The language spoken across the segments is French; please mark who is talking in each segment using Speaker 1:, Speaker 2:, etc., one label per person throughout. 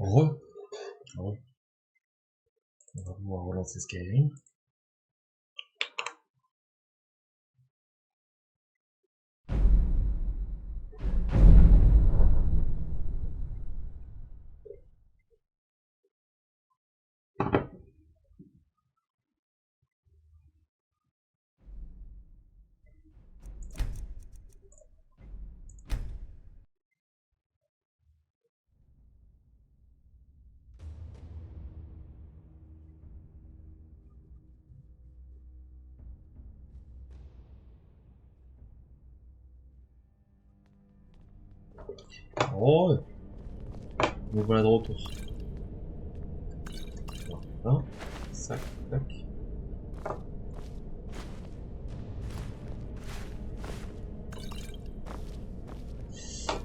Speaker 1: Bon. On va pouvoir relancer Skyrim. Oh, nous voilà de retour. Voilà. Sac, tac.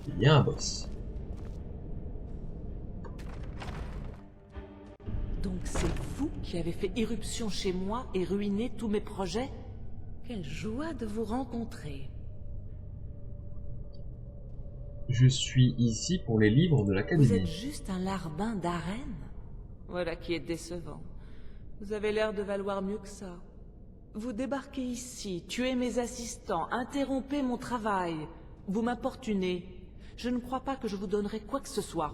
Speaker 1: Il y a un boss.
Speaker 2: Donc c'est vous qui avez fait irruption chez moi et ruiné tous mes projets? Quelle joie de vous rencontrer.
Speaker 1: Je suis ici pour les livres de
Speaker 2: Vous
Speaker 1: l'académie.
Speaker 2: êtes juste un larbin d'arène? Voilà qui est décevant. Vous avez l'air de valoir mieux que ça. Vous débarquez ici, tuez mes assistants, interrompez mon travail. Vous m'importunez. Je ne crois pas que je vous donnerai quoi que ce soit.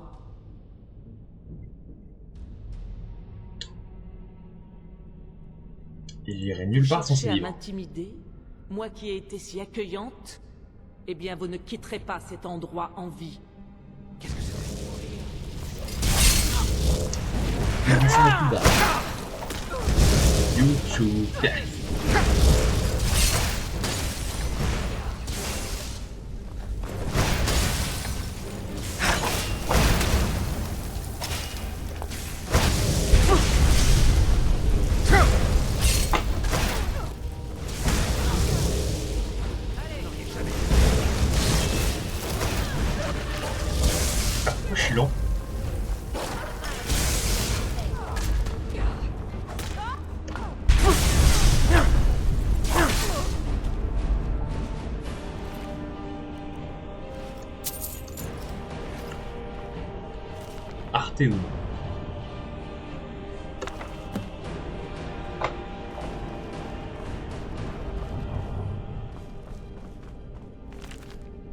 Speaker 1: Et j'irai nulle part sans
Speaker 2: Cherchez
Speaker 1: ces
Speaker 2: à
Speaker 1: livres.
Speaker 2: m'intimider? Moi qui ai été si accueillante? Eh bien, vous ne quitterez pas cet endroit en vie. Qu'est-ce que c'est?
Speaker 1: Il descend le plus bas. YouTube. Je suis lent. Arteum.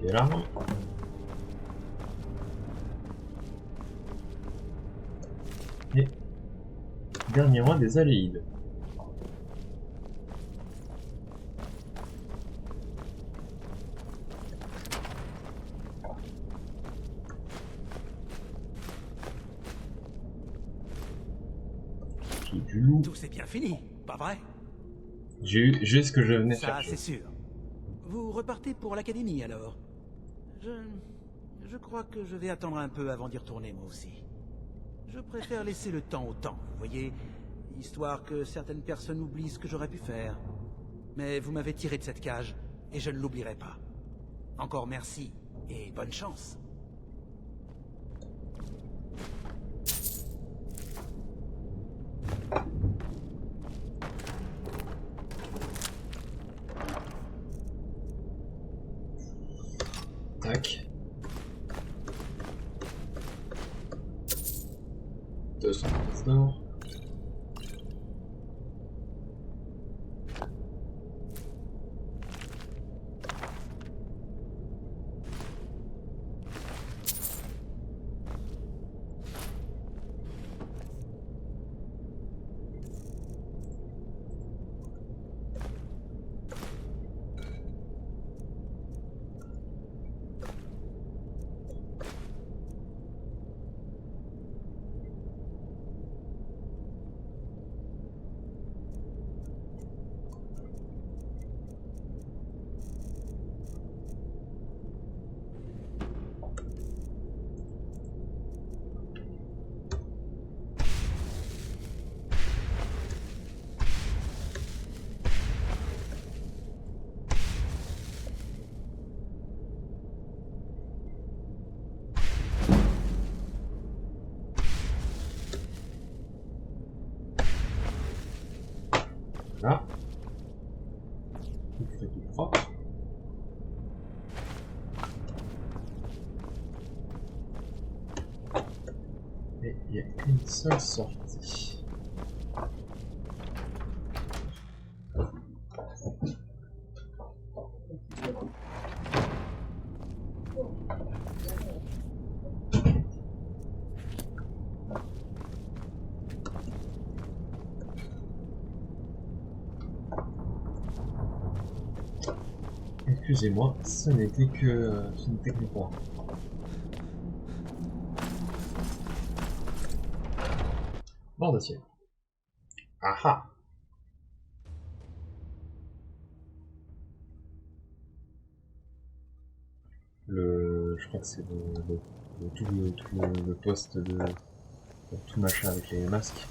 Speaker 1: Et là. Et dernier roi des Aléides. J'ai du loup.
Speaker 3: Tout c'est bien fini, pas vrai?
Speaker 1: J'ai eu juste ce que je venais
Speaker 3: Ça,
Speaker 1: chercher.
Speaker 3: c'est sûr. Vous repartez pour l'académie alors? Je crois que je vais attendre un peu avant d'y retourner moi aussi. Je préfère laisser le temps au temps, vous voyez, histoire que certaines personnes oublient ce que j'aurais pu faire. Mais vous m'avez tiré de cette cage, et je ne l'oublierai pas. Encore merci, et bonne chance.
Speaker 1: Tac. 200 pièces d'or. Là. Il fait tout propre. Et Il n'y a qu'une seule sortie. Excusez-moi, ce n'était que moi. Bord de ciel. Ah ah. Je crois que c'est le poste de tout machin avec les masques.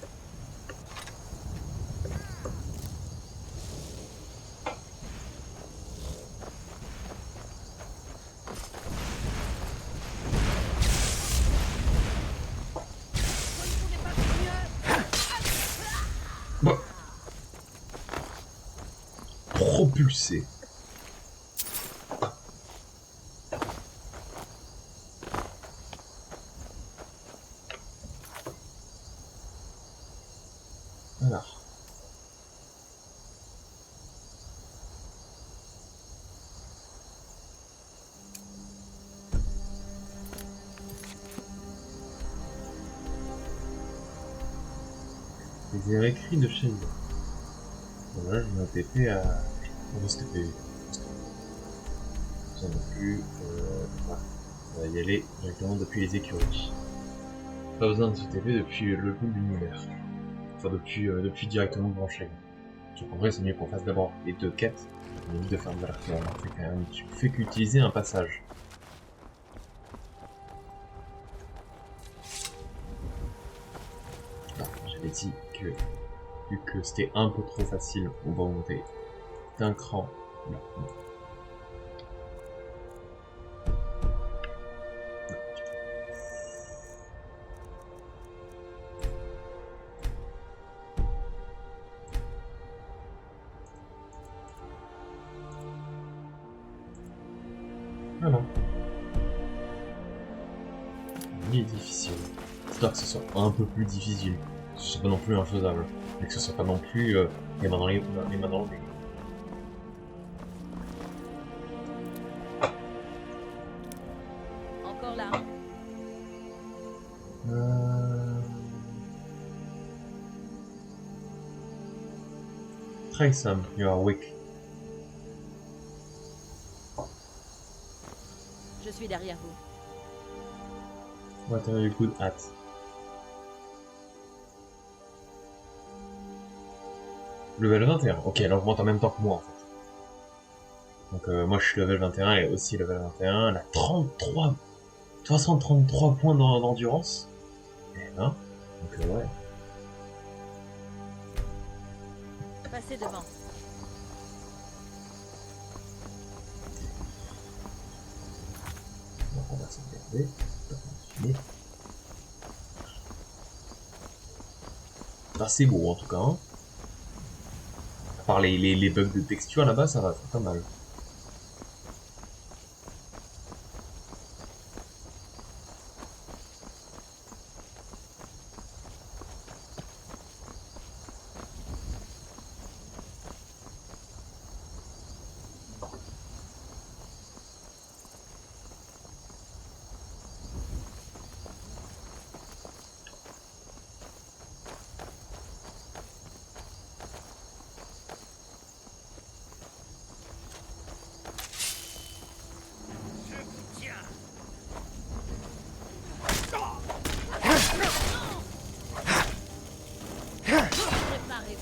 Speaker 1: Bon. Propulsé. Alors. Les écrits de chez eux. Voilà, je me TP à... On va se TP. Ça non plus... voilà. On va y aller directement depuis les écuries. Pas besoin de se TP depuis le bout de l'univers. Enfin, depuis directement branché. Donc en vrai, c'est mieux qu'on fasse d'abord les deux quêtes. On évite de faire de l'archéologie. Tu fais qu'utiliser un passage. J'avais dit que, vu que c'était un peu trop facile, on va monter d'un cran. Là. Voilà. Il est difficile. J'espère que ce soit un peu plus difficile. Que ce soit pas non plus infaisable. Mais que ce soit pas non plus les mains dans les mains dans le nez.
Speaker 4: Encore là.
Speaker 1: Try some, you are weak.
Speaker 4: Je suis derrière vous.
Speaker 1: What are you good at? Level 21. Ok, elle augmente en même temps que moi en fait. Donc moi je suis level 21, elle est aussi level 21. Elle a 333 points d'endurance. Eh ben, donc ouais.
Speaker 4: Passez devant.
Speaker 1: Donc on va sauvegarder. Ah, c'est beau en tout cas. Hein. À part les bugs de texture là-bas, ça va, c'est pas mal.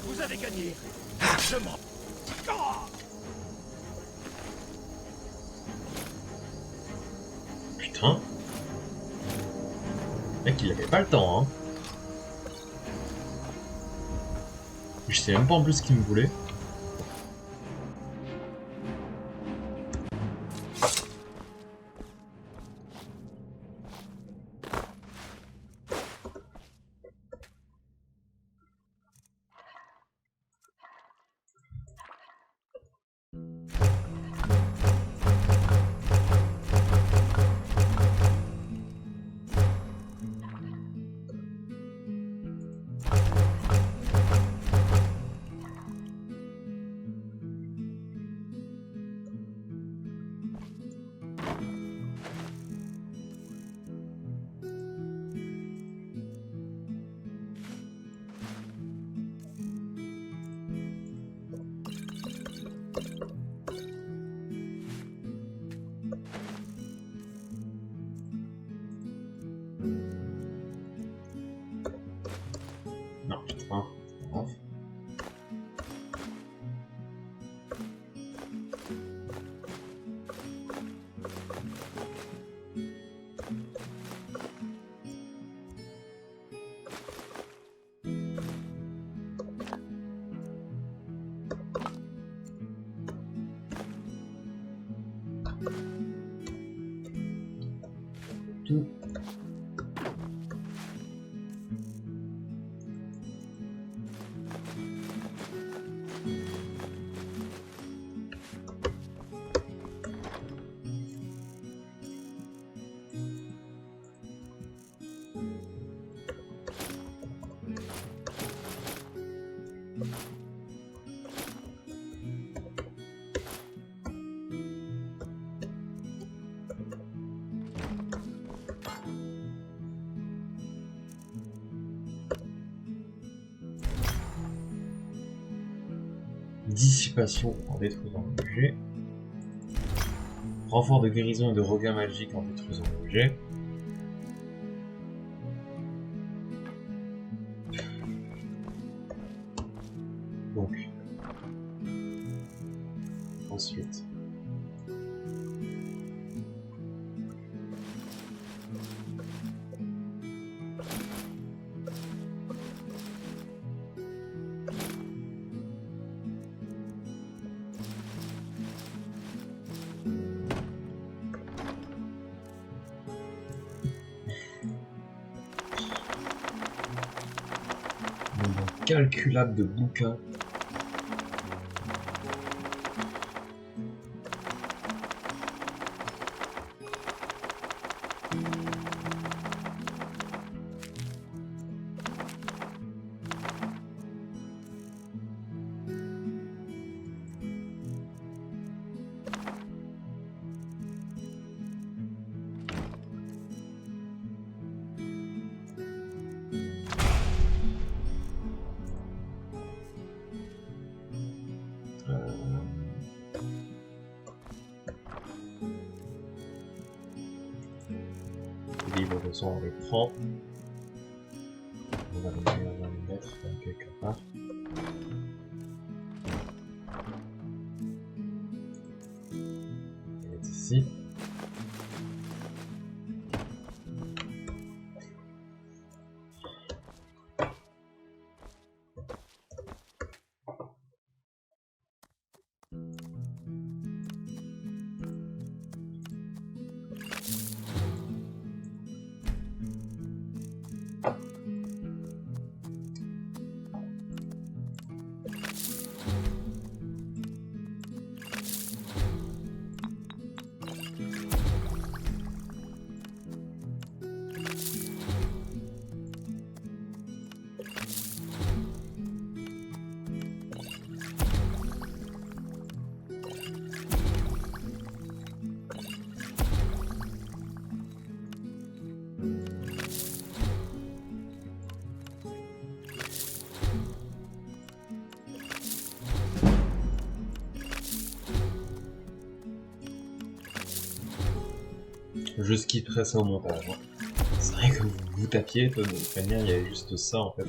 Speaker 4: Vous avez gagné.
Speaker 3: Je m'en...
Speaker 1: Putain. Le mec il avait pas le temps hein. Je sais même pas en plus ce qu'il me voulait. Non, putain. Off. Tout. Dissipation en détruisant l'objet. Renfort de guérison et de regain magique en détruisant l'objet. Donc. Ensuite. Calculable de bouquins. Livre de sang, on les prend. On va les mettre quelque part. On va mettre ici. Je skipperai ça au montage. C'est vrai que vous tapiez, toi, il y avait juste ça en fait.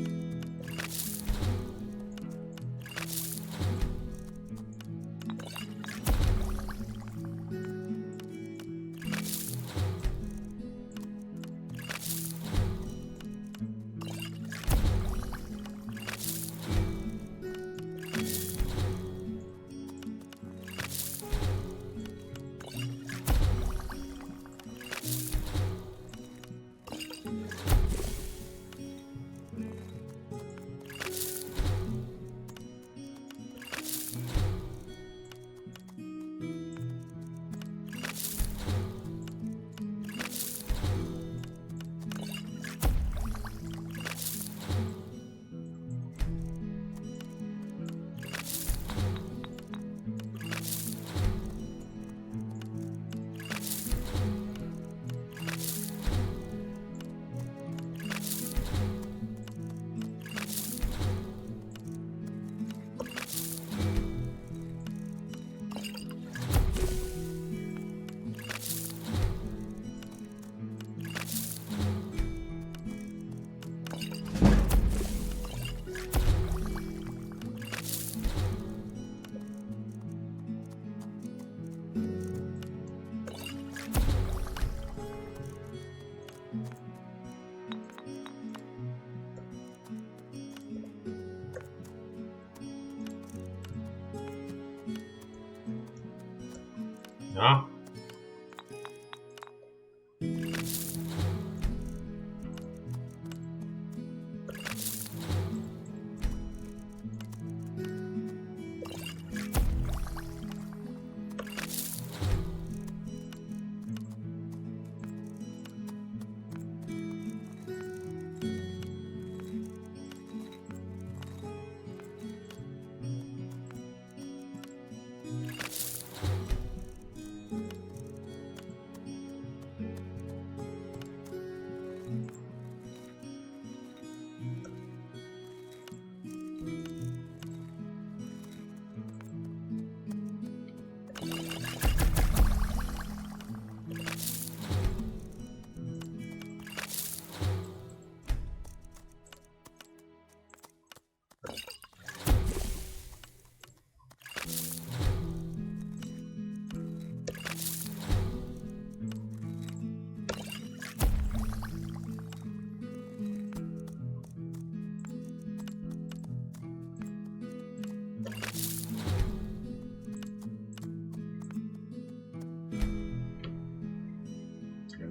Speaker 1: Ah.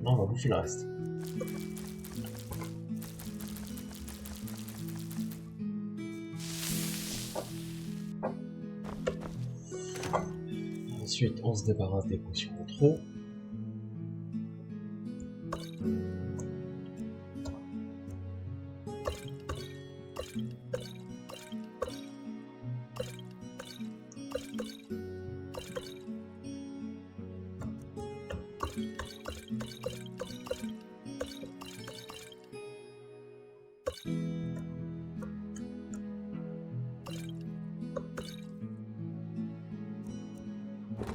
Speaker 1: Non, on va bouffer le reste. Ensuite, on se débarrasse des potions en trop.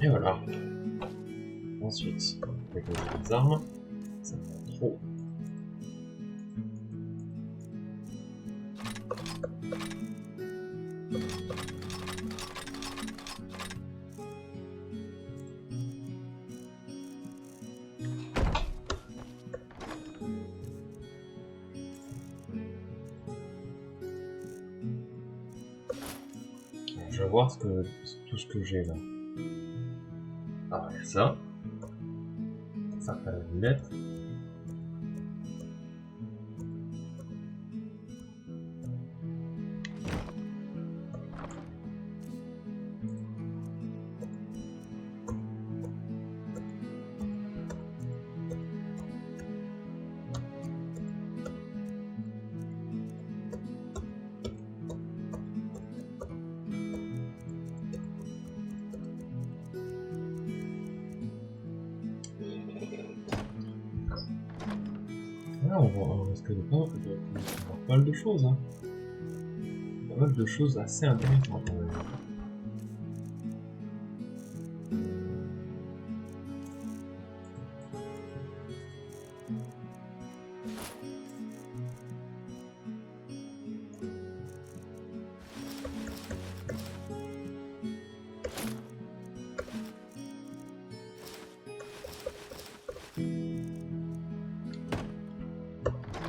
Speaker 1: Et voilà. Ensuite, on va poser les armes. Ça prend trop. Alors, je vais voir tout ce que j'ai là. Ah, il y a ça. Ça fait la lunette. Là, on risque de voir pas mal de choses. Hein. Pas mal de choses assez intéressantes. Quand même.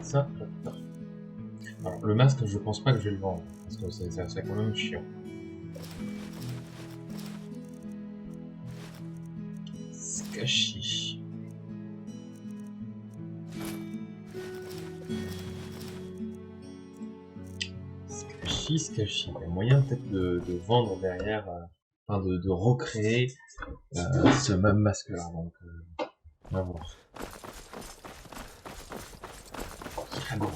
Speaker 1: Ça, j'adore. Alors, le masque, je pense pas que je vais le vendre, parce que c'est quand même chiant. Skashi. Skashi. Il y a moyen peut-être de vendre derrière, enfin de recréer ce même masque-là, donc on va voir. Très bon.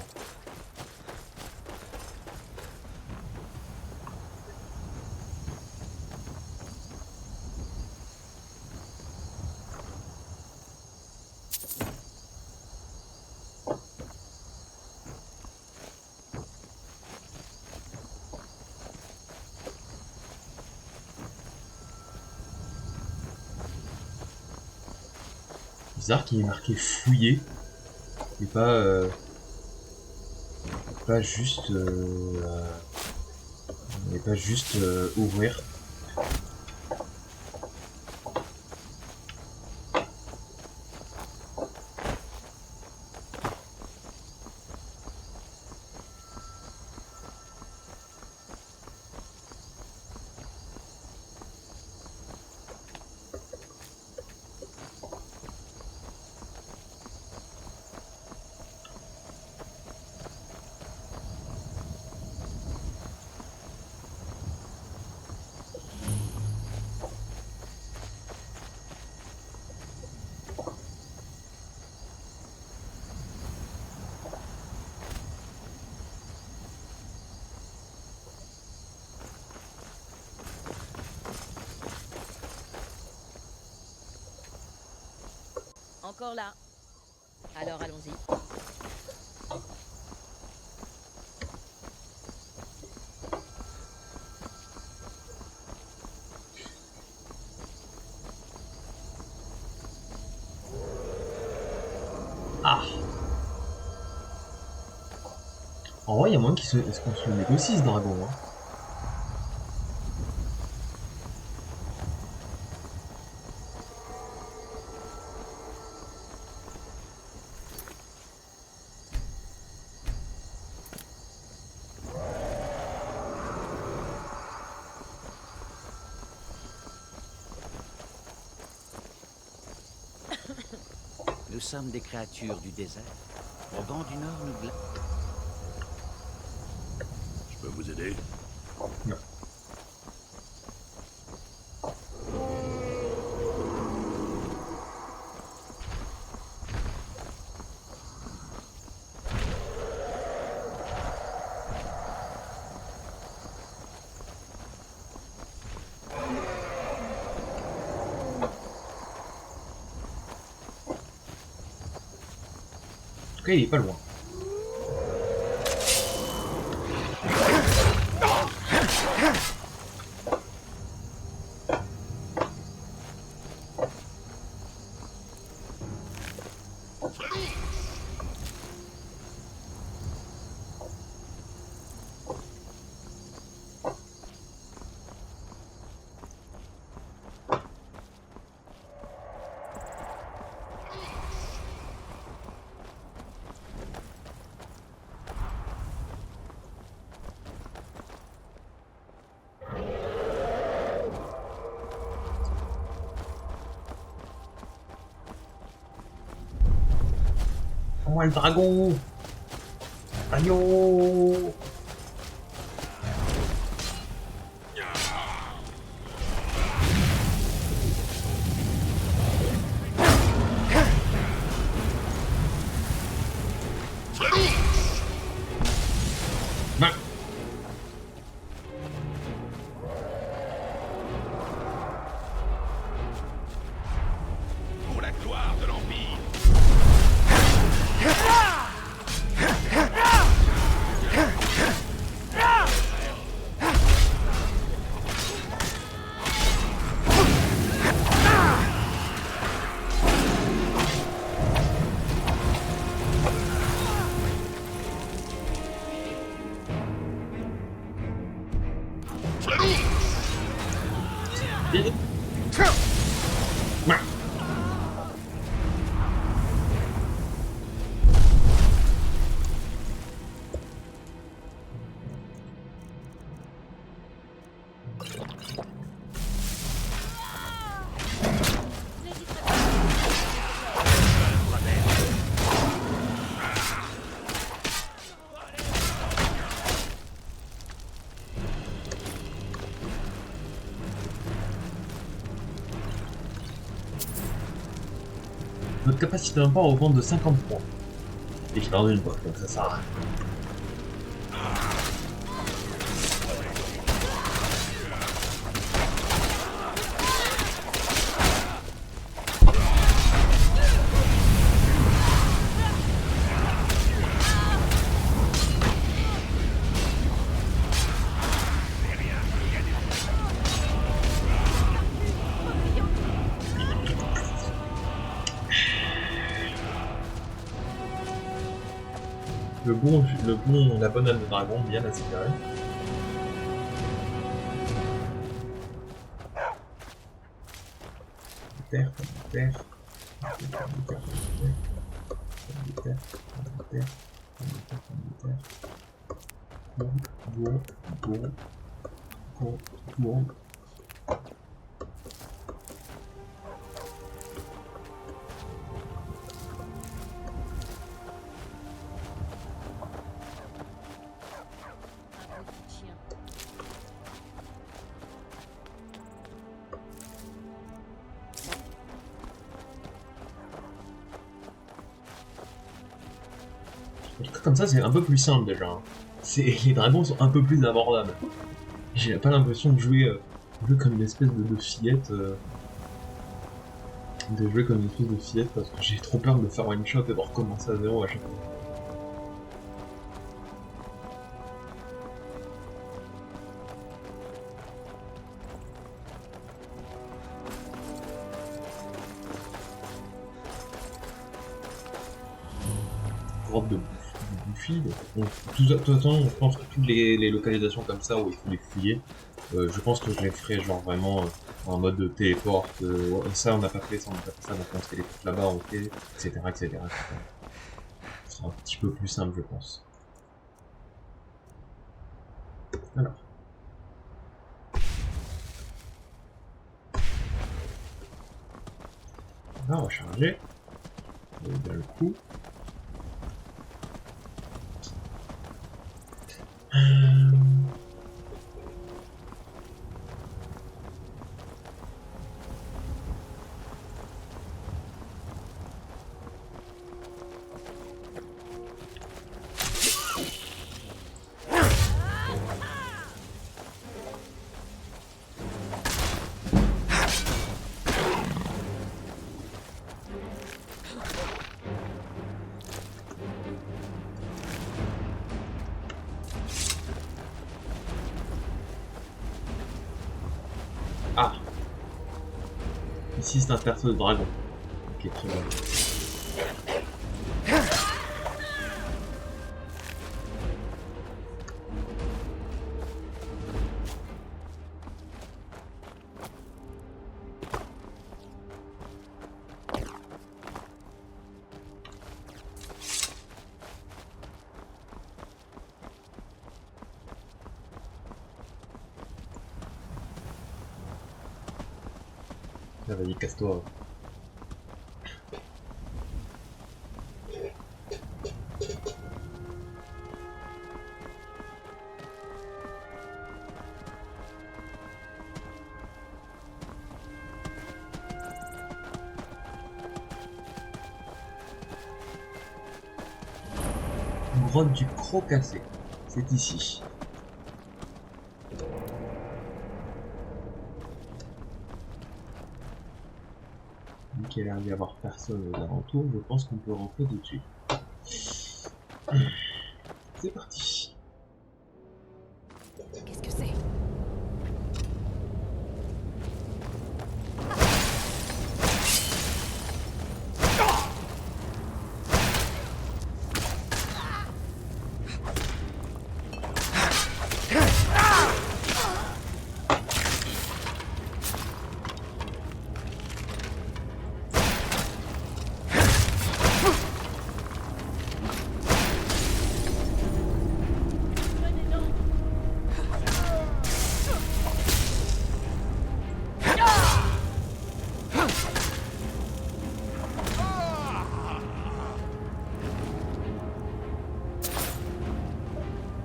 Speaker 1: Bizarre qu'il est marqué fouiller et pas juste ouvrir.
Speaker 4: encore là. Alors allons-y.
Speaker 1: Ah. En vrai, il y a moyen est-ce qu'on se le négocie ce dragon, hein.
Speaker 3: Nous sommes des créatures du désert. Le vent du nord nous glace.
Speaker 5: Je peux vous aider?
Speaker 1: Non. En tout cas, il est pas loin. Prends-moi le dragon! Aïe! Ben.
Speaker 5: Pour la gloire de l'Empire! Notre capacité d'import augmente de 50 points. Et je perds une fois, donc ça sert à rien. La bonne âme de dragon bien aspirée. Terre, terre, En tout cas, comme ça, c'est un peu plus simple déjà. Les dragons sont un peu plus abordables. J'ai pas l'impression de jouer un peu comme une espèce de fillette
Speaker 1: de jouer comme une espèce de fillette parce que j'ai trop peur de faire one shot et de recommencer à zéro à chaque fois. Grotte de Buffy, donc de toute façon, je pense que toutes les localisations comme ça où il faut les fouiller, je pense que je les ferai genre vraiment en mode de téléport, ça on n'a pas fait, ça on n'a pas fait ça, donc on se téléporte là-bas, ok, etc., etc. Ce sera un petit peu plus simple, je pense. Alors. Là, on va charger. On va bien le coup. Ah. Ici c'est un perso de dragon. Ok, très bien. Ah, vas-y, casse-toi. Grotte du Croc cassé. C'est ici. Vu qu'il a l'air d'y avoir personne aux alentours, je pense qu'on peut rentrer tout de suite. C'est parti.
Speaker 4: Qu'est-ce que c'est?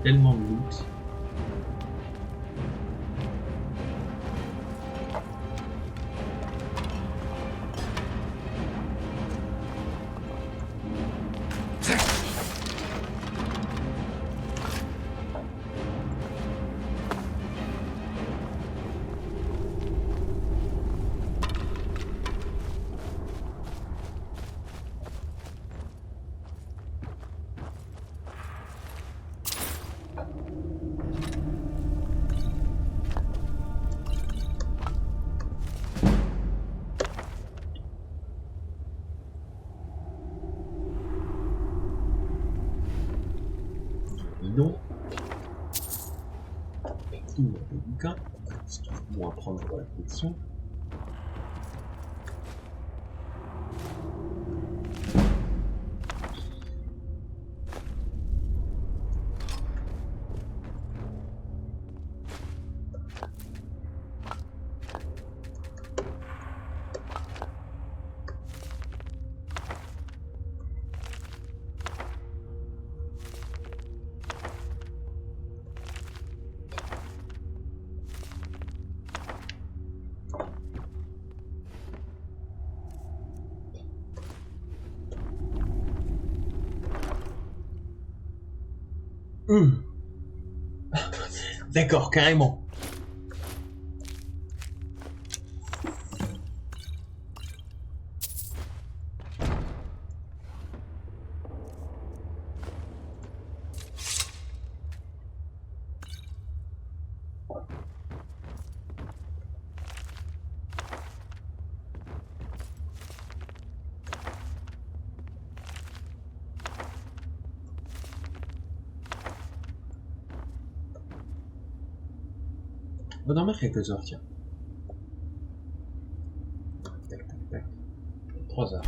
Speaker 1: Tellement de loot. Non. Tout le bouquin. Ce qui est bon à prendre pour la collection. D'accord, carrément.
Speaker 5: On va dormir quelques heures, tiens. Tac, tac, tac. 3 heures.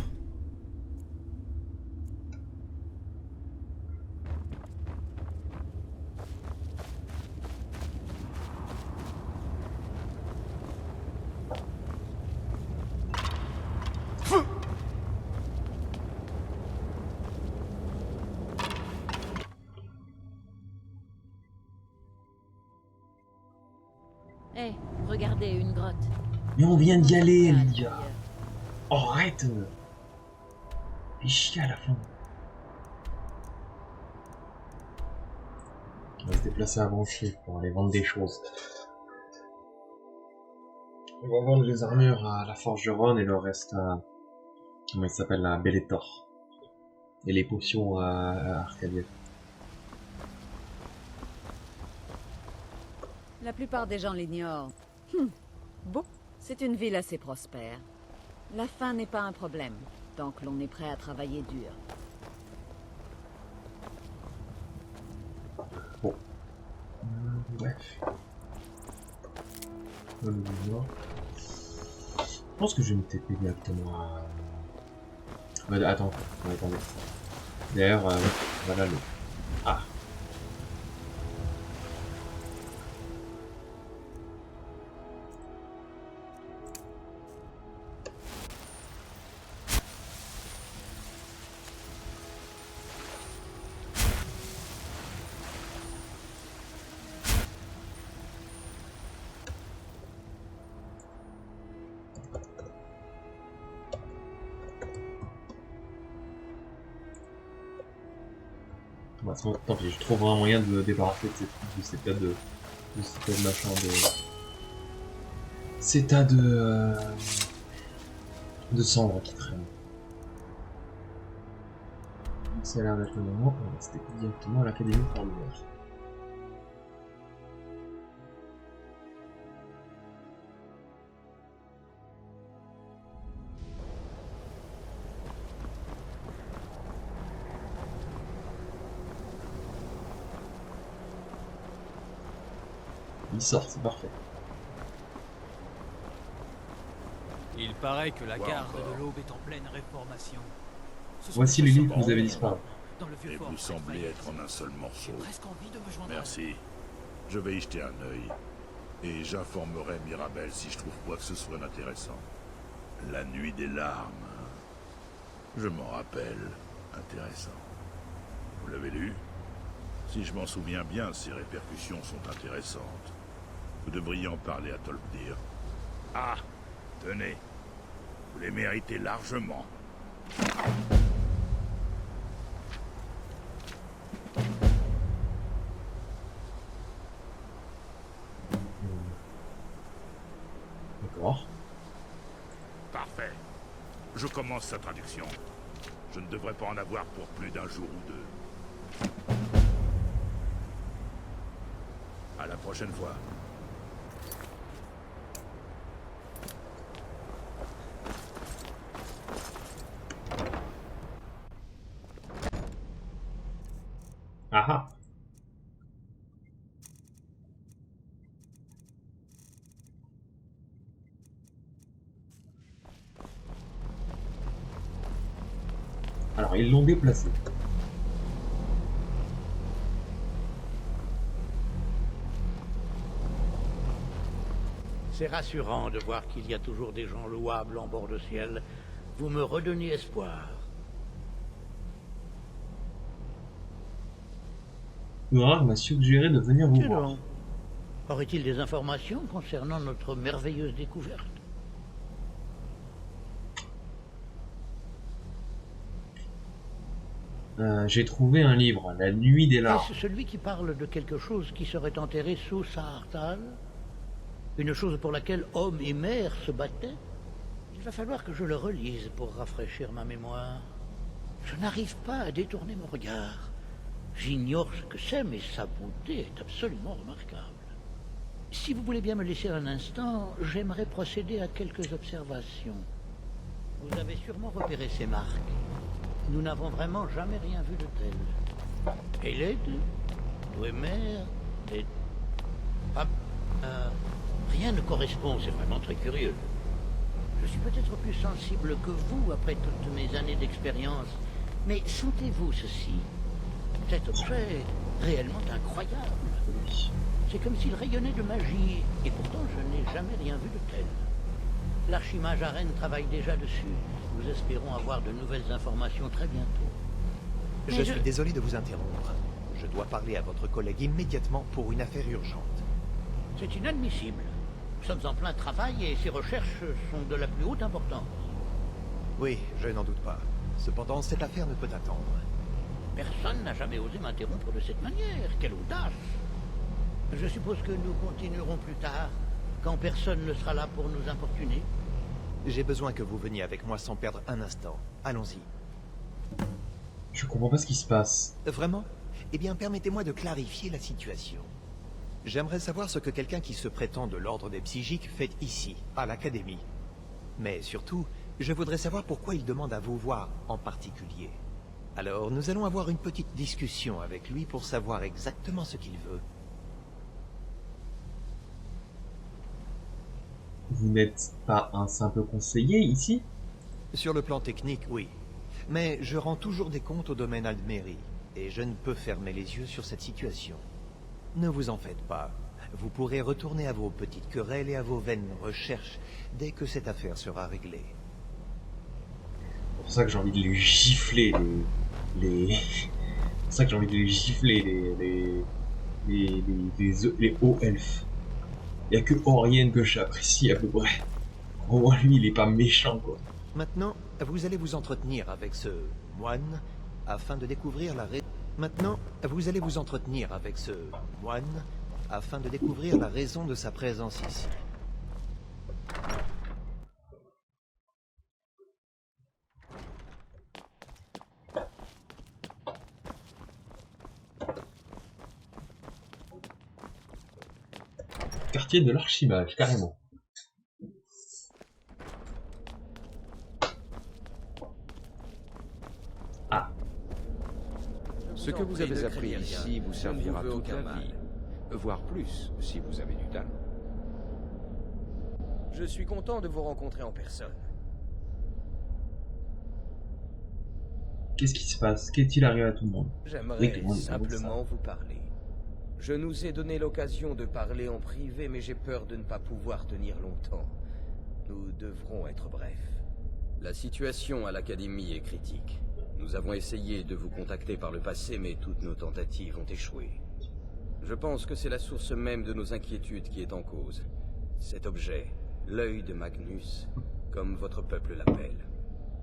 Speaker 4: Hé, regardez, une grotte.
Speaker 5: Mais on vient d'y aller,
Speaker 4: Ah,
Speaker 5: Lydia.
Speaker 4: d'ailleurs.
Speaker 5: Oh, arrête. Fais chier à la fin. On va se déplacer à Banshee pour aller vendre des choses. On va vendre les armures à la Forgeronne et le reste à... Comment il s'appelle, la Bellator. Et les potions à Arcadia.
Speaker 4: La plupart des gens l'ignorent. Bon, c'est une ville assez prospère. La faim n'est pas un problème, tant que l'on est prêt à travailler dur.
Speaker 5: Bon. Ouais. Je pense que je vais me taper directement à... attends, attendez. D'ailleurs, voilà le... Ah. Bah, tant pis, je trouverai un moyen de me débarrasser de ces tas de machin de... Ces tas de cendres qui traînent. Ça a l'air d'être le moment, on va se déplacer directement à l'académie par l'hiver. Il sort, c'est parfait.
Speaker 6: Il paraît que la garde de l'Aube est en pleine réformation.
Speaker 5: Voici les livres que vous avez disparu.
Speaker 6: Dans le vieux
Speaker 7: Et
Speaker 6: fort
Speaker 7: vous semblez être en un seul morceau.
Speaker 6: J'ai presque envie de me joindre à
Speaker 7: Merci. Je vais y jeter un œil. Et j'informerai Mirabelle si je trouve quoi que ce soit d'intéressant. La nuit des larmes. Je m'en rappelle. Intéressant. Vous l'avez lu? Si je m'en souviens bien, ses répercussions sont intéressantes. Vous devriez en parler à Tolkdir. Ah, tenez. Vous les méritez largement.
Speaker 5: D'accord.
Speaker 7: Parfait. Je commence sa traduction. Je ne devrais pas en avoir pour plus d'un jour ou deux. À la prochaine fois.
Speaker 5: Ah ah. Alors, ils l'ont déplacé.
Speaker 8: C'est rassurant de voir qu'il y a toujours des gens louables en bord de ciel. Vous me redonnez espoir.
Speaker 5: Urarg m'a suggéré de venir vous
Speaker 8: Que
Speaker 5: voir.
Speaker 8: non. Aurait-il des informations concernant notre merveilleuse découverte?
Speaker 5: J'ai trouvé un livre, La Nuit des Larmes.
Speaker 8: Est-ce celui qui parle de quelque chose qui serait enterré sous Saarthal? Une chose pour laquelle homme et mère se battaient? Il va falloir que je le relise pour rafraîchir ma mémoire. Je n'arrive pas à détourner mon regard. J'ignore ce que c'est, mais sa beauté est absolument remarquable. Si vous voulez bien me laisser un instant, j'aimerais procéder à quelques observations. Vous avez sûrement repéré ces marques. Nous n'avons vraiment jamais rien vu de tel. Eled, Dwemer, et... Rien ne correspond, c'est vraiment très curieux. Je suis peut-être plus sensible que vous après toutes mes années d'expérience, mais sentez-vous ceci? Cet objet est réellement incroyable. C'est comme s'il rayonnait de magie, et pourtant je n'ai jamais rien vu de tel. L'archimage Arène travaille déjà dessus. Nous espérons avoir de nouvelles informations très bientôt.
Speaker 9: Je suis désolé de vous interrompre. Je dois parler à votre collègue immédiatement pour une affaire urgente.
Speaker 8: C'est inadmissible. Nous sommes en plein travail et ces recherches sont de la plus haute importance.
Speaker 9: Oui, je n'en doute pas. Cependant, cette affaire ne peut attendre.
Speaker 8: Personne n'a jamais osé m'interrompre de cette manière. Quelle audace! Je suppose que nous continuerons plus tard, quand personne ne sera là pour nous importuner.
Speaker 9: J'ai besoin que vous veniez avec moi sans perdre un instant. Allons-y.
Speaker 5: Je comprends pas ce qui se passe.
Speaker 9: Vraiment? Eh bien, permettez-moi de clarifier la situation. J'aimerais savoir ce que quelqu'un qui se prétend de l'ordre des psychiques fait ici, à l'Académie. Mais surtout, je voudrais savoir pourquoi il demande à vous voir en particulier. Alors, nous allons avoir une petite discussion avec lui pour savoir exactement ce qu'il veut.
Speaker 5: Vous n'êtes pas un simple conseiller ici?
Speaker 9: Sur le plan technique, oui. Mais je rends toujours des comptes au domaine Aldmeri, et je ne peux fermer les yeux sur cette situation. Ne vous en faites pas. Vous pourrez retourner à vos petites querelles et à vos vaines recherches dès que cette affaire sera réglée.
Speaker 5: C'est pour ça que j'ai envie de les gifler, c'est pour ça que j'ai envie de les gifler, les hauts elfes. Il n'y a que Orienne que j'apprécie à peu près. Au moins lui, il est pas méchant, quoi.
Speaker 9: Maintenant, vous allez vous entretenir avec ce moine afin de découvrir la raison. Maintenant, vous allez vous entretenir avec ce moine afin de découvrir la raison de sa présence ici.
Speaker 5: Quartier de l'Archimage, carrément. Ah.
Speaker 10: Ce que vous avez appris ici vous servira toute la vie, voire plus si vous avez du talent.
Speaker 6: Je suis content de vous rencontrer en personne.
Speaker 5: Qu'est-ce qui se passe? Qu'est-il arrivé à tout le monde?
Speaker 6: J'aimerais
Speaker 5: tout le monde est
Speaker 6: simplement vous parler. Je nous ai donné l'occasion de parler en privé, mais j'ai peur de ne pas pouvoir tenir longtemps. Nous devrons être brefs. La situation à l'Académie est critique. Nous avons essayé de vous contacter par le passé, mais toutes nos tentatives ont échoué. Je pense que c'est la source même de nos inquiétudes qui est en cause. Cet objet, l'œil de Magnus, comme votre peuple l'appelle.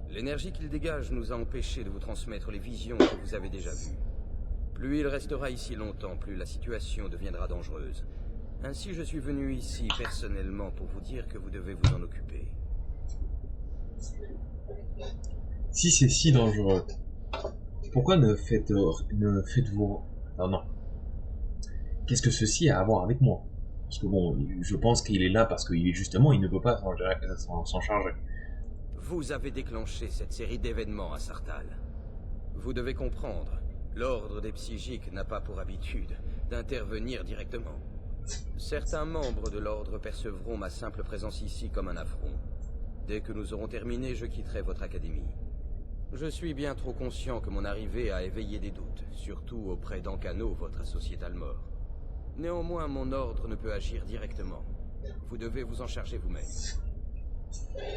Speaker 6: L'énergie qu'il dégage nous a empêchés de vous transmettre les visions que vous avez déjà vues. Plus il restera ici longtemps, plus la situation deviendra dangereuse. Ainsi, je suis venu ici personnellement pour vous dire que vous devez vous en occuper.
Speaker 5: Si c'est si dangereux, pourquoi ne faites-vous... Non, non. Qu'est-ce que ceci a à voir avec moi? Parce que bon, je pense qu'il est là parce que justement, il ne peut pas s'en charger.
Speaker 6: Vous avez déclenché cette série d'événements à Sartal. Vous devez comprendre, l'ordre des psychiques n'a pas pour habitude d'intervenir directement. Certains membres de l'ordre percevront ma simple présence ici comme un affront. Dès que nous aurons terminé, je quitterai votre académie. Je suis bien trop conscient que mon arrivée a éveillé des doutes, surtout auprès d'Ancano, votre associé Talmor. Néanmoins, mon ordre ne peut agir directement. Vous devez vous en charger vous-même.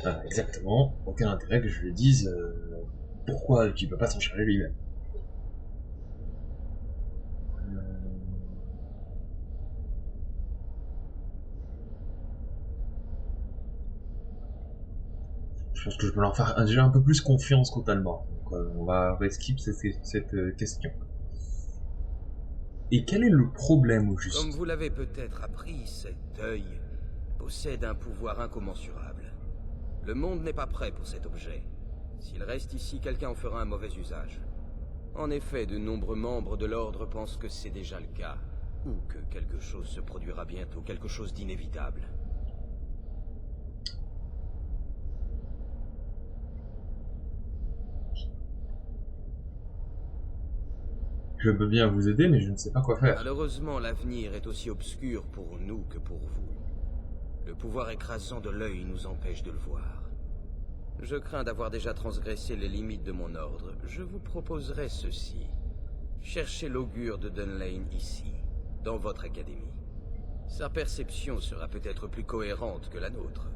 Speaker 5: Ah, exactement. Aucun intérêt que je lui dise pourquoi il ne peut pas s'en charger lui-même. Je pense que je peux leur faire déjà un peu plus confiance qu'au Talmor. Donc on va skip cette question. Et quel est le problème au juste?
Speaker 6: Comme vous l'avez peut-être appris, cet œil possède un pouvoir incommensurable. Le monde n'est pas prêt pour cet objet. S'il reste ici, quelqu'un en fera un mauvais usage. En effet, de nombreux membres de l'ordre pensent que c'est déjà le cas, ou que quelque chose se produira bientôt, quelque chose d'inévitable.
Speaker 5: Je veux bien vous aider, mais je ne sais pas quoi faire.
Speaker 6: Malheureusement, l'avenir est aussi obscur pour nous que pour vous. Le pouvoir écrasant de l'œil nous empêche de le voir. Je crains d'avoir déjà transgressé les limites de mon ordre. Je vous proposerai ceci. Cherchez l'augure de Dunlane ici, dans votre académie. Sa perception sera peut-être plus cohérente que la nôtre.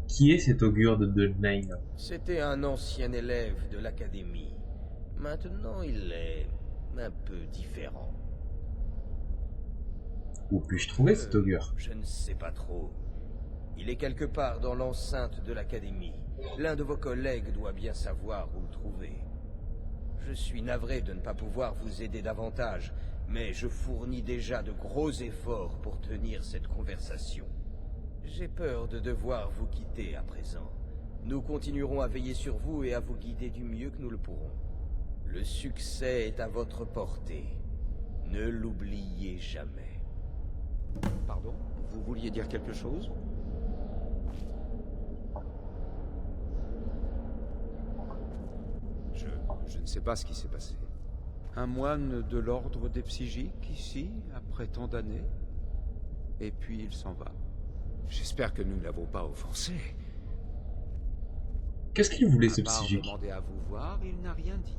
Speaker 5: Qui est cet augure de Dunlane?
Speaker 6: C'était un ancien élève de l'académie. Maintenant, il est un peu différent.
Speaker 5: Où puis-je trouver cet augure?
Speaker 6: Je ne sais pas trop. Il est quelque part dans l'enceinte de l'académie. L'un de vos collègues doit bien savoir où le trouver. Je suis navré de ne pas pouvoir vous aider davantage, mais je fournis déjà de gros efforts pour tenir cette conversation. J'ai peur de devoir vous quitter à présent. Nous continuerons à veiller sur vous et à vous guider du mieux que nous le pourrons. Le succès est à votre portée. Ne l'oubliez jamais.
Speaker 10: Pardon? Vous vouliez dire quelque chose? Je ne sais pas ce qui s'est passé. Un moine de l'ordre des psychiques ici, après tant d'années. Et puis il s'en va. J'espère que nous ne l'avons pas offensé.
Speaker 5: Qu'est-ce qu'il voulait, ce
Speaker 10: À part
Speaker 5: psychique?
Speaker 10: demander à vous voir, il n'a rien dit.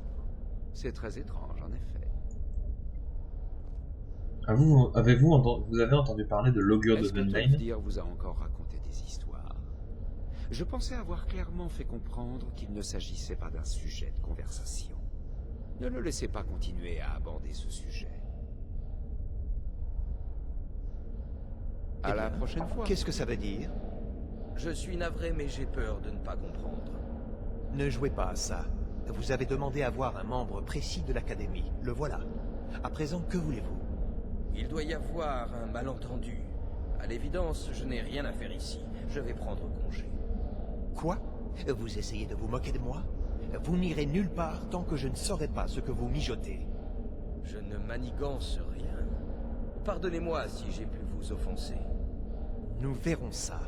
Speaker 10: C'est très étrange, en effet.
Speaker 5: Vous avez entendu parler de l'augure de
Speaker 10: Est-ce que
Speaker 5: Dunlane?
Speaker 10: Tolfdir vous a encore raconté des histoires? Je pensais avoir clairement fait comprendre qu'il ne s'agissait pas d'un sujet de conversation. Ne le laissez pas continuer à aborder ce sujet. À la prochaine fois.
Speaker 9: Qu'est-ce que ça veut dire?
Speaker 6: Je suis navré, mais j'ai peur de ne pas comprendre.
Speaker 9: Ne jouez pas à ça. Vous avez demandé à voir un membre précis de l'Académie. Le voilà. À présent, que voulez-vous?
Speaker 6: Il doit y avoir un malentendu. À l'évidence, je n'ai rien à faire ici. Je vais prendre congé.
Speaker 9: Quoi? Vous essayez de vous moquer de moi? Vous n'irez nulle part tant que je ne saurai pas ce que vous mijotez.
Speaker 6: Je ne manigance rien. Pardonnez-moi si j'ai pu vous offenser.
Speaker 9: Nous verrons ça.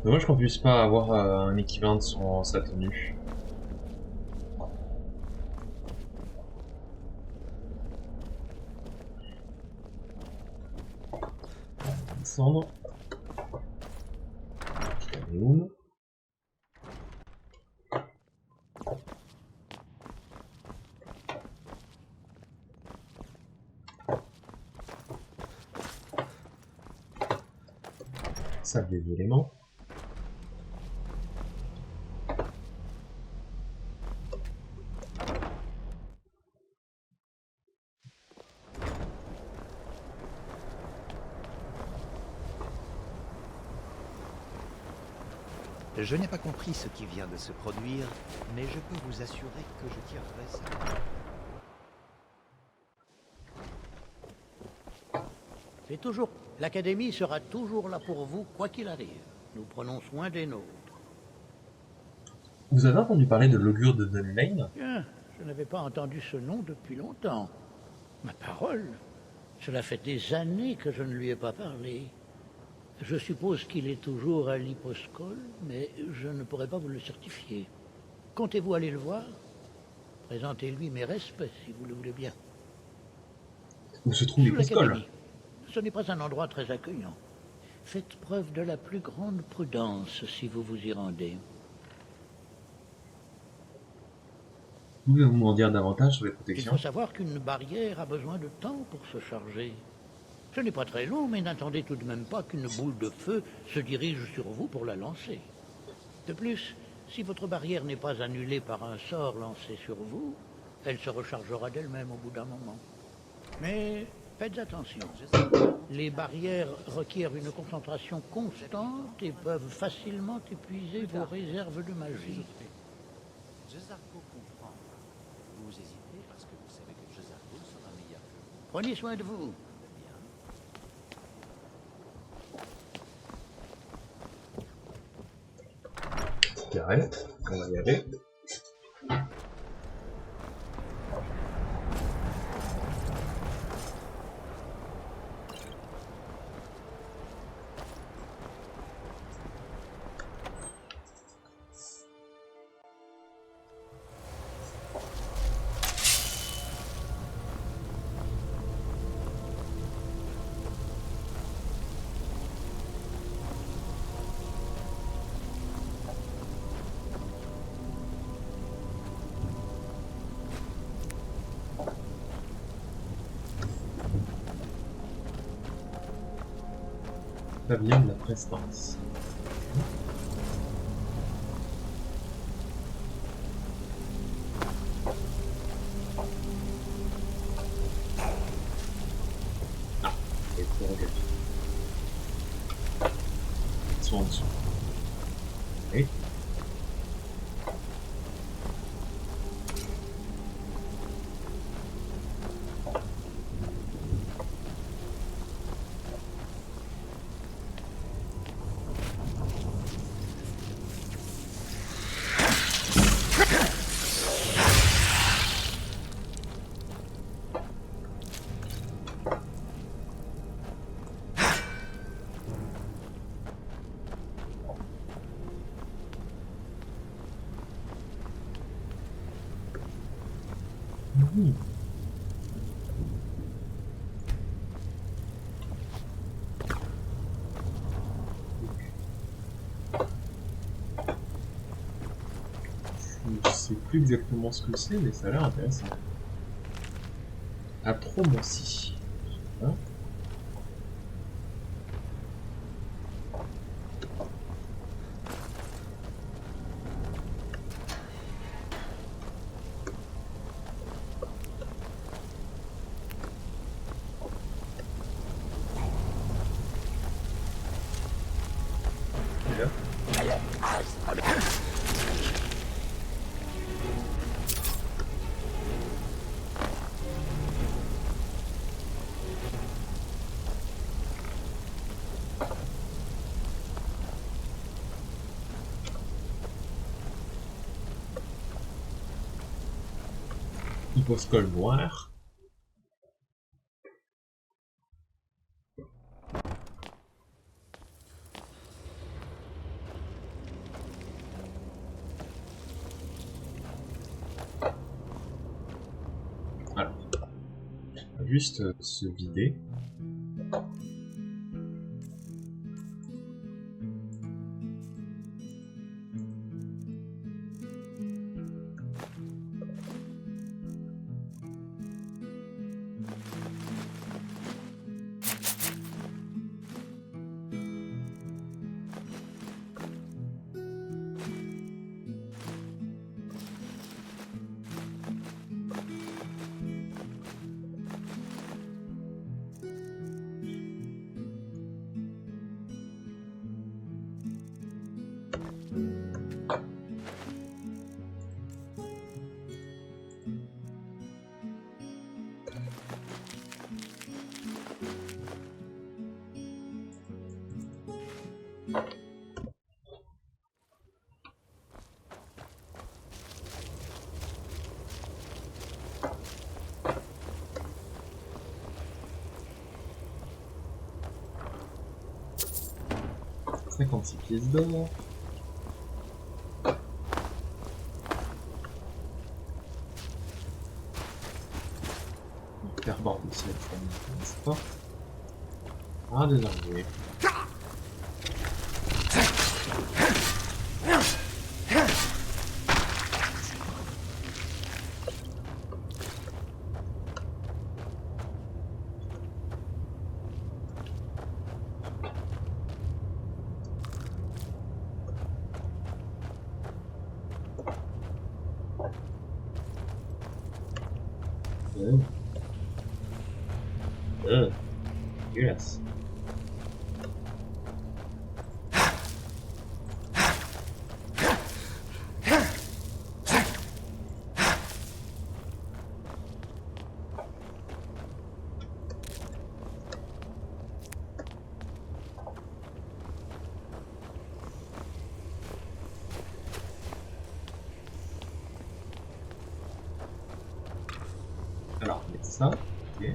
Speaker 5: Dommage qu'on puisse pas avoir un équivalent de sa tenue. Descendre. Boum. Ça, des éléments.
Speaker 9: Je n'ai pas compris ce qui vient de se produire, mais je peux vous assurer que je tirerai ça.
Speaker 8: C'est toujours... L'Académie sera toujours là pour vous, quoi qu'il arrive. Nous prenons soin des nôtres.
Speaker 5: Vous avez entendu parler de l'augure de Dunlane?
Speaker 8: Bien, je n'avais pas entendu ce nom depuis longtemps. Ma parole, cela fait des années que je ne lui ai pas parlé. Je suppose qu'il est toujours à l'Hyposcole, mais je ne pourrais pas vous le certifier. Comptez-vous aller le voir? Présentez-lui mes respects, si vous le voulez bien.
Speaker 5: Où se trouve l'Hyposcole?
Speaker 8: Ce n'est pas un endroit très accueillant. Faites preuve de la plus grande prudence si vous vous y rendez.
Speaker 5: Pouvez-vous m'en dire davantage sur les
Speaker 8: Il
Speaker 5: protections?
Speaker 8: faut savoir qu'une barrière a besoin de temps pour se charger. Ce n'est pas très long, mais n'attendez tout de même pas qu'une boule de feu se dirige sur vous pour la lancer. De plus, si votre barrière n'est pas annulée par un sort lancé sur vous, elle se rechargera d'elle-même au bout d'un moment. Mais faites attention. Les barrières requièrent une concentration constante et peuvent facilement épuiser vos réserves de magie.
Speaker 11: Jezarko comprend. Vous hésitez parce que vous savez que Jezarko sera meilleur que vous.
Speaker 8: Prenez soin de vous.
Speaker 5: Carré, on va y aller. Pavillon de la prestance. Ah, et pour regarder. Ils sont en dessous. Oui. Je sais plus exactement ce que c'est, mais ça a l'air intéressant. Atromoncie. Hein? Hyposcol noir. Alors, on va juste se vider. « 56 pièces d'or. Hyperbore de ciel, ça m'intéresse pas. Ah, des armées. Yes. Alors, il y a ça, ok.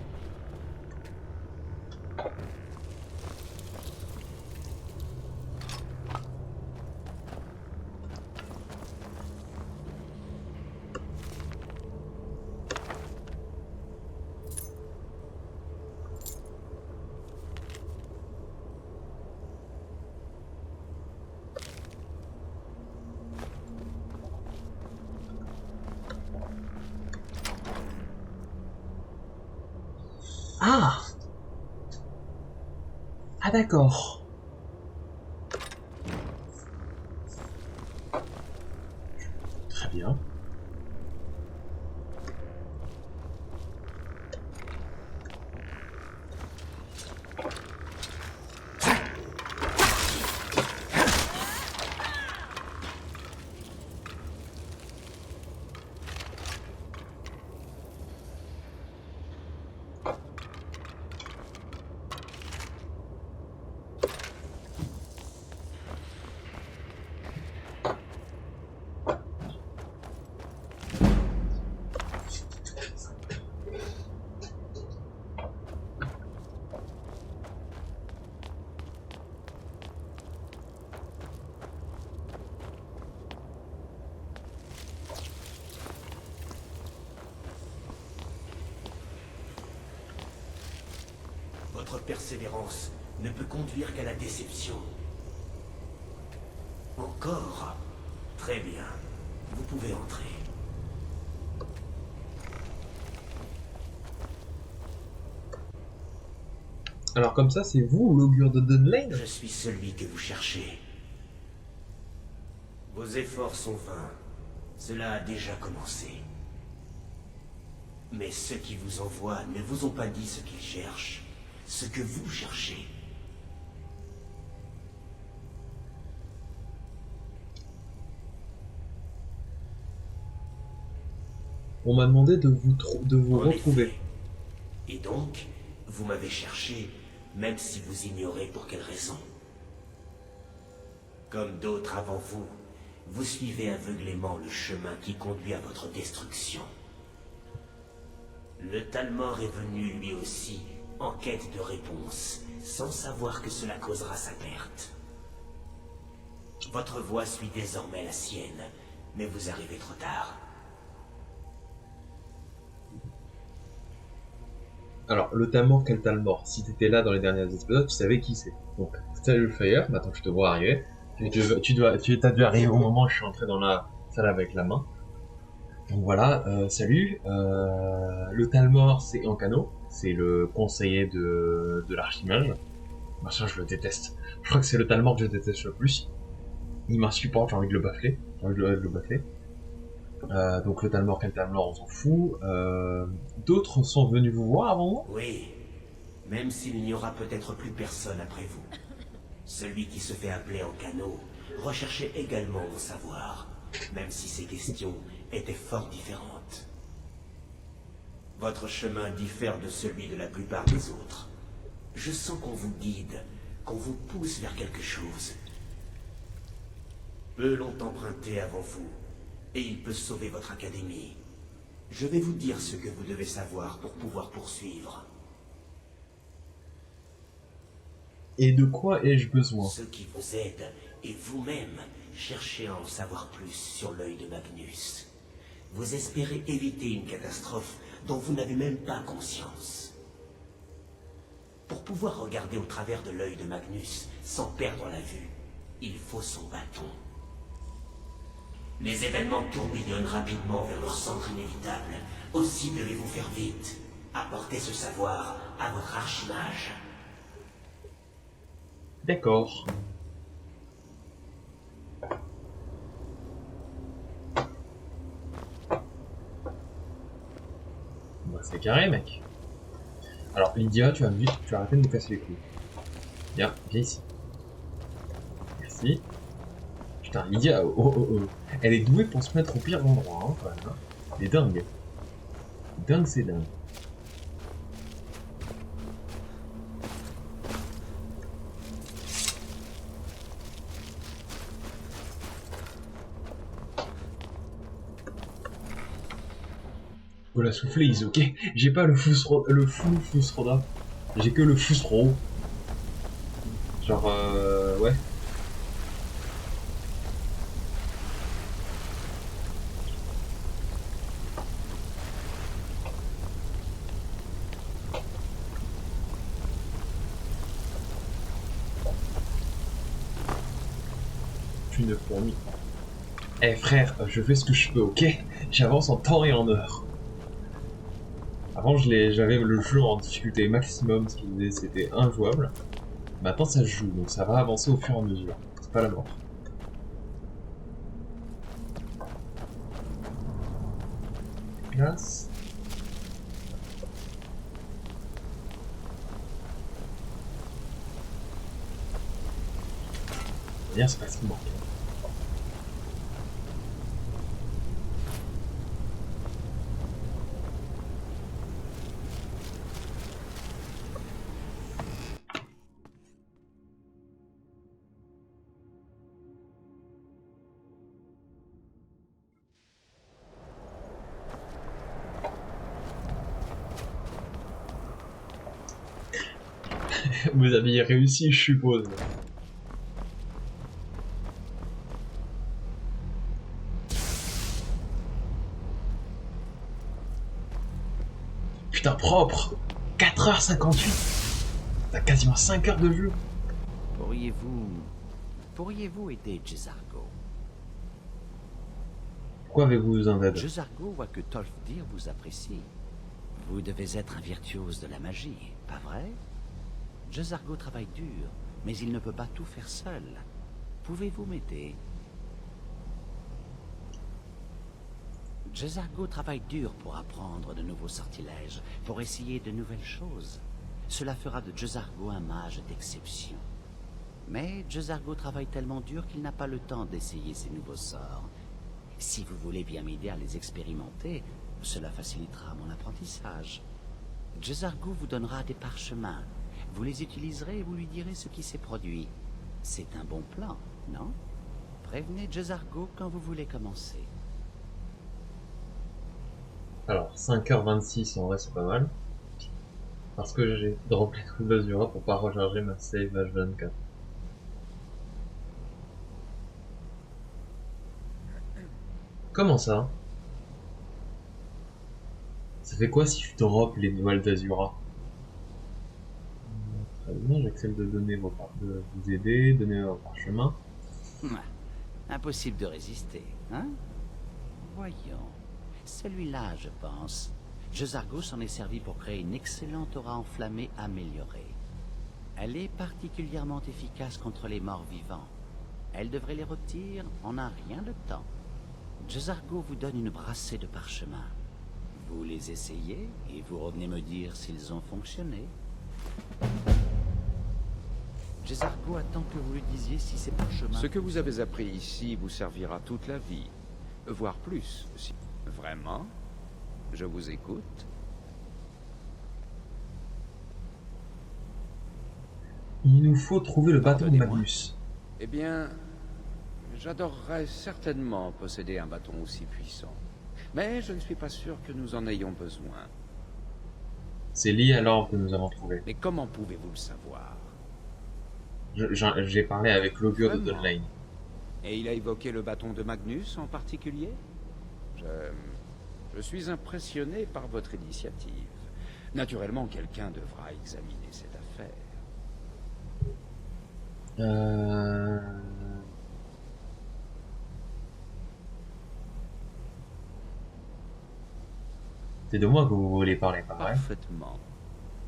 Speaker 5: Ah! Ah d'accord.
Speaker 1: bien.
Speaker 12: Votre persévérance ne peut conduire qu'à la déception. Encore? Très bien. Vous pouvez entrer.
Speaker 5: Alors comme ça, c'est vous, l'augure de Dunlane?
Speaker 12: Je suis celui que vous cherchez. Vos efforts sont vains. Cela a déjà commencé. Mais ceux qui vous envoient ne vous ont pas dit ce qu'ils cherchent. Ce que vous cherchez.
Speaker 5: On m'a demandé de vous
Speaker 12: En
Speaker 5: retrouver.
Speaker 12: effet. Et donc, vous m'avez cherché, même si vous ignorez pour quelle raison. Comme d'autres avant vous, vous suivez aveuglément le chemin qui conduit à votre destruction. Le Talmor est venu lui aussi en quête de réponse, sans savoir que cela causera sa perte. Votre voie suit désormais la sienne, mais vous arrivez trop tard.
Speaker 5: Alors, le Talmor, quel Talmor? Si t'étais là dans les derniers épisodes, tu savais qui c'est. Donc, salut le Fire, maintenant je te vois arriver. T'as dû arriver au moment où je suis entré dans la salle avec la main. Donc voilà, salut. Le Talmor, c'est Ancano. C'est le conseiller de l'Archimage. Machin, je le déteste. Je crois que c'est le Talmor que je déteste le plus. Il m'insupporte, j'ai envie de le bafler. Donc le Talmor, quel Talmor, on s'en fout. D'autres sont venus vous voir avant moi?
Speaker 12: Oui, même s'il n'y aura peut-être plus personne après vous. Celui qui se fait appeler Ancano recherchait également mon savoir, même si ses questions étaient fort différentes. Votre chemin diffère de celui de la plupart des autres. Je sens qu'on vous guide, qu'on vous pousse vers quelque chose. Peu l'ont emprunté avant vous, et il peut sauver votre académie. Je vais vous dire ce que vous devez savoir pour pouvoir poursuivre.
Speaker 5: Et de quoi ai-je besoin?
Speaker 12: Ceux qui vous aident, et vous-même, cherchez à en savoir plus sur l'œil de Magnus. Vous espérez éviter une catastrophe dont vous n'avez même pas conscience. Pour pouvoir regarder au travers de l'œil de Magnus sans perdre la vue, il faut son bâton. Les événements tourbillonnent rapidement vers leur centre inévitable. Aussi devez-vous faire vite. Apportez ce savoir à votre archimage.
Speaker 5: D'accord. Bah c'est carré, mec. Alors Lydia, tu vas arrêter de me casser les couilles. Viens ici. Merci. Putain, Lydia, elle est douée pour se mettre au pire endroit, hein, quand même. Hein. Elle est dingue. Dingue, c'est dingue. Faut la souffler, ok? J'ai pas le full Fusroda. J'ai que le Fusro. Genre, ouais. Une fourmi. Eh frère, je fais ce que je peux, ok? J'avance en temps et en heure. Avant, j'avais le jeu en difficulté maximum, ce qui faisait c'était injouable. Maintenant, ça se joue, donc ça va avancer au fur et à mesure. C'est pas la mort.
Speaker 1: place. Bien, c'est pas ce qui manque. Vous aviez réussi, je suppose. Putain, propre 4h58. T'as quasiment 5 heures de jeu.
Speaker 11: Pourriez-vous aider Jezargo?
Speaker 1: Pourquoi avez-vous besoin d'aide?
Speaker 11: Jezargo voit que Tolfdir vous apprécie. Vous devez être un virtuose de la magie, pas vrai? Jezargo travaille dur, mais il ne peut pas tout faire seul. Pouvez-vous m'aider? Jezargo travaille dur pour apprendre de nouveaux sortilèges, pour essayer de nouvelles choses. Cela fera de Jezargo un mage d'exception. Mais Jezargo travaille tellement dur qu'il n'a pas le temps d'essayer ces nouveaux sorts. Si vous voulez bien m'aider à les expérimenter, cela facilitera mon apprentissage. Jezargo vous donnera des parchemins. Vous les utiliserez et vous lui direz ce qui s'est produit. C'est un bon plan, non? Prévenez Jezargo quand vous voulez commencer.
Speaker 1: Alors, 5h26, en vrai, c'est pas mal. Parce que j'ai droppé le truc d'Azura pour pas recharger ma save H24. Comment ça? Ça fait quoi si je drop les voiles d'Azura? Très bien, j'accepte de donner de vous aider, donner vos parchemins.
Speaker 11: Impossible de résister, hein? Voyons. Celui-là, je pense. Jezargo s'en est servi pour créer une excellente aura enflammée améliorée. Elle est particulièrement efficace contre les morts vivants. Elle devrait les rôtir en un rien de temps. Jezargo vous donne une brassée de parchemins. Vous les essayez et vous revenez me dire s'ils ont fonctionné. Jezargo attend que vous lui disiez si ces parchemins...
Speaker 10: Ce que vous avez appris ici vous servira toute la vie, voire plus. Si... Vraiment? Je vous écoute.
Speaker 1: Il nous faut trouver le bâton de Magnus.
Speaker 10: Eh bien, j'adorerais certainement posséder un bâton aussi puissant. Mais je ne suis pas sûr que nous en ayons besoin.
Speaker 1: C'est lié à l'ordre que nous avons trouvé.
Speaker 10: Mais comment pouvez-vous le savoir?
Speaker 1: J'ai parlé avec l'augure de Dunlane.
Speaker 10: Et il a évoqué le bâton de Magnus en particulier? Je suis impressionné par votre initiative. Naturellement, quelqu'un devra examiner cette affaire. C'est de moi que vous voulez parler, pas vrai? Parfaitement.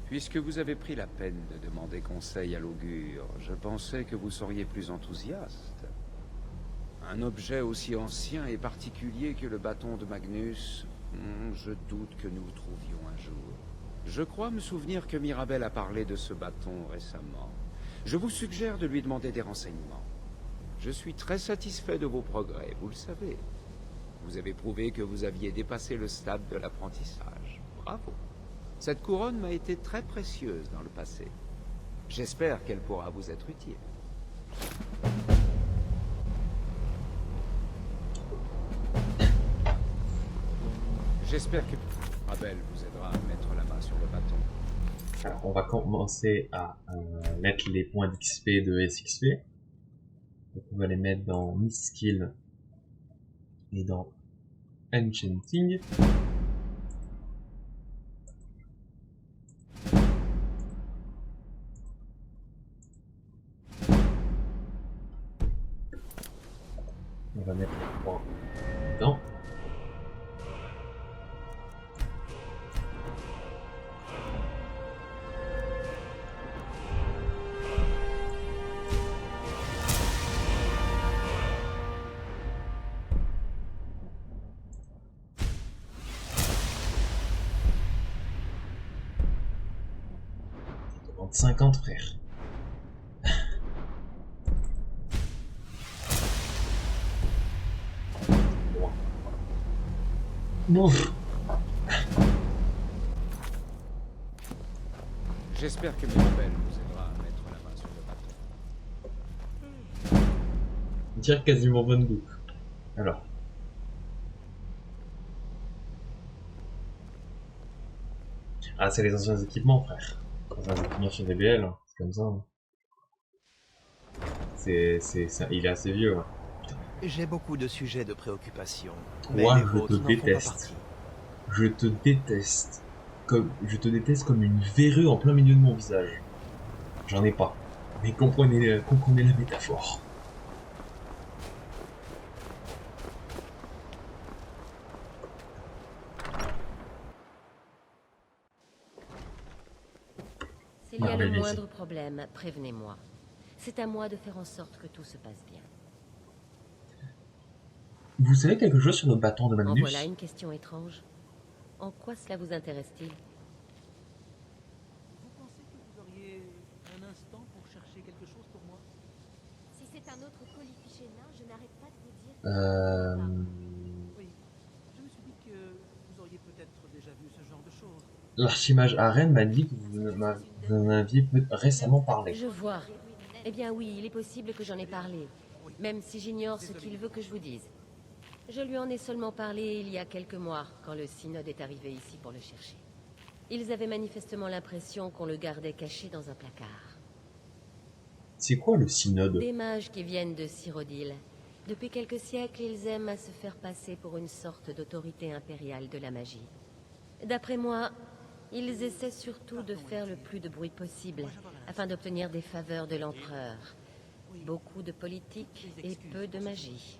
Speaker 10: Puisque vous avez pris la peine de demander conseil à l'augure, je pensais que vous seriez plus enthousiaste. Un objet aussi ancien et particulier que le bâton de Magnus, je doute que nous le trouvions un jour. Je crois me souvenir que Mirabelle a parlé de ce bâton récemment. Je vous suggère de lui demander des renseignements. Je suis très satisfait de vos progrès, vous le savez. Vous avez prouvé que vous aviez dépassé le stade de l'apprentissage. Bravo. Cette couronne m'a été très précieuse dans le passé. J'espère qu'elle pourra vous être utile. J'espère que Mirabelle vous aidera à mettre la main sur le bâton.
Speaker 1: Alors, on va commencer à mettre les points d'XP de SXP. Donc, on va les mettre dans Miss Skill et dans Enchanting. On va mettre les points dedans.
Speaker 5: 50 frère. Non.
Speaker 10: J'espère que Mirabelle nous aidera à mettre la main sur le bateau.
Speaker 5: Dire quasiment bonne boucle. Alors. Ah, c'est les anciens équipements, frère. Les anciens équipements sur DBL, hein. C'est comme ça. Hein. Il est assez vieux. Hein.
Speaker 9: J'ai beaucoup de sujets de préoccupation. Mais
Speaker 5: Moi,
Speaker 9: les
Speaker 5: je
Speaker 9: vôtres
Speaker 5: te
Speaker 9: n'en font pas
Speaker 5: déteste.
Speaker 9: partie.
Speaker 5: Je te déteste. Je te déteste comme une verrue en plein milieu de mon visage. J'en ai pas. Mais comprenez la métaphore.
Speaker 13: S'il y a le moindre problème, prévenez-moi. C'est à moi de faire en sorte que tout se passe bien.
Speaker 5: Vous savez quelque chose sur le bâton de
Speaker 13: En
Speaker 5: Magnus?
Speaker 13: voilà une question étrange. En quoi cela vous intéresse-t-il?
Speaker 3: Vous pensez que vous auriez un instant pour chercher quelque chose pour moi?
Speaker 13: Si c'est un autre colis fiché nain, je n'arrête pas de vous dire...
Speaker 3: Oui, je me suis dit que vous auriez peut-être déjà vu ce genre de choses.
Speaker 5: L'archimage Arène m'a dit que vous en aviez récemment parlé.
Speaker 13: Je vois. Eh bien oui, il est possible que j'en ai parlé, même si j'ignore ce qu'il veut que je vous dise. Je lui en ai seulement parlé il y a quelques mois, quand le synode est arrivé ici pour le chercher. Ils avaient manifestement l'impression qu'on le gardait caché dans un placard.
Speaker 5: C'est quoi le synode?
Speaker 13: Des mages qui viennent de Cyrodiil. Depuis quelques siècles, ils aiment à se faire passer pour une sorte d'autorité impériale de la magie. D'après moi, ils essaient surtout de faire le plus de bruit possible, afin d'obtenir des faveurs de l'empereur. Beaucoup de politique et peu de magie.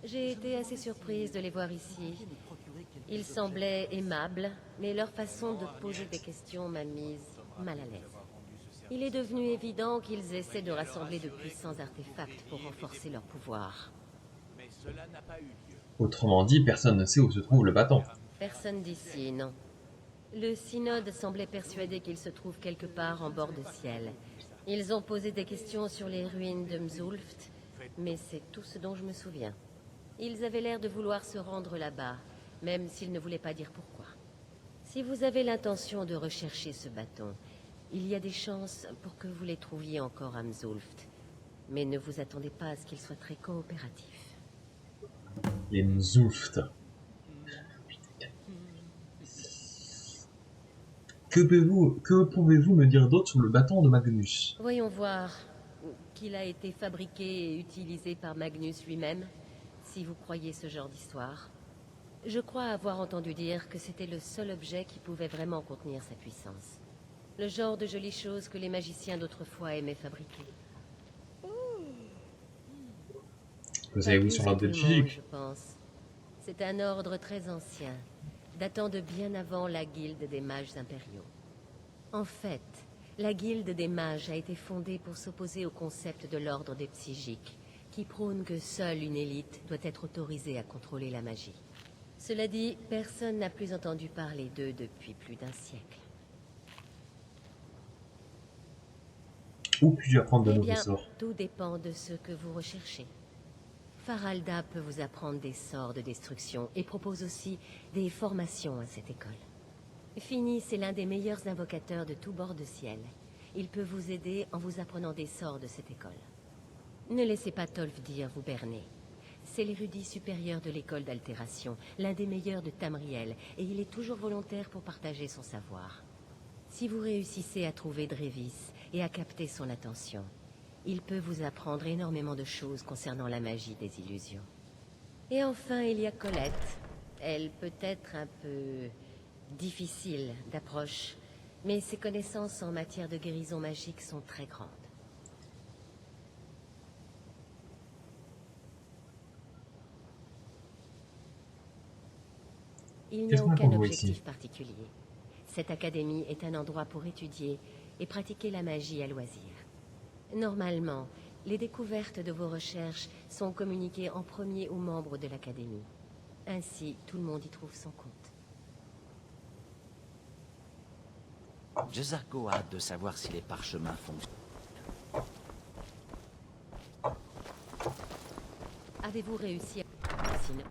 Speaker 13: J'ai été assez surprise de les voir ici. Ils semblaient aimables, mais leur façon de poser des questions m'a mise mal à l'aise. Il est devenu évident qu'ils essaient de rassembler de puissants artefacts pour renforcer leur pouvoir.
Speaker 5: Autrement dit, personne ne sait où se trouve le bâton.
Speaker 13: Personne d'ici, non. Le synode semblait persuadé qu'il se trouve quelque part en bord de ciel. Ils ont posé des questions sur les ruines de Mzulft, mais c'est tout ce dont je me souviens. Ils avaient l'air de vouloir se rendre là-bas, même s'ils ne voulaient pas dire pourquoi. Si vous avez l'intention de rechercher ce bâton, il y a des chances pour que vous les trouviez encore à Mzulft. Mais ne vous attendez pas à ce qu'ils soient très coopératifs.
Speaker 5: Les Mzulft. Que pouvez-vous me dire d'autre sur le bâton de Magnus?
Speaker 13: Voyons voir qu'il a été fabriqué et utilisé par Magnus lui-même, si vous croyez ce genre d'histoire. Je crois avoir entendu dire que c'était le seul objet qui pouvait vraiment contenir sa puissance. Le genre de jolies choses que les magiciens d'autrefois aimaient fabriquer.
Speaker 5: Vous avez vu sur l'ordre de physique?
Speaker 13: Je pense. C'est un ordre très ancien, datant de bien avant la guilde des mages impériaux. En fait, la guilde des mages a été fondée pour s'opposer au concept de l'ordre des psychiques, qui prône que seule une élite doit être autorisée à contrôler la magie. Cela dit, personne n'a plus entendu parler d'eux depuis plus d'un siècle.
Speaker 5: Où puis-je apprendre de
Speaker 13: Eh
Speaker 5: nouveaux
Speaker 13: bien,
Speaker 5: sorts?
Speaker 13: tout dépend de ce que vous recherchez. Faralda peut vous apprendre des sorts de destruction et propose aussi des formations à cette école. Finis est l'un des meilleurs invocateurs de tout bord de ciel. Il peut vous aider en vous apprenant des sorts de cette école. Ne laissez pas Tolfdir vous berner. C'est l'érudit supérieur de l'école d'altération, l'un des meilleurs de Tamriel, et il est toujours volontaire pour partager son savoir. Si vous réussissez à trouver Drévis et à capter son attention, il peut vous apprendre énormément de choses concernant la magie des illusions. Et enfin, il y a Colette. Elle peut être un peu difficile d'approche, mais ses connaissances en matière de guérison magique sont très grandes. Il n'y a aucun objectif particulier. Cette académie est un endroit pour étudier et pratiquer la magie à loisir. Normalement, les découvertes de vos recherches sont communiquées en premier aux membres de l'académie. Ainsi, tout le monde y trouve son compte.
Speaker 11: Jezargo a hâte de savoir si les parchemins fonctionnent.
Speaker 13: Avez-vous réussi à... Sinon...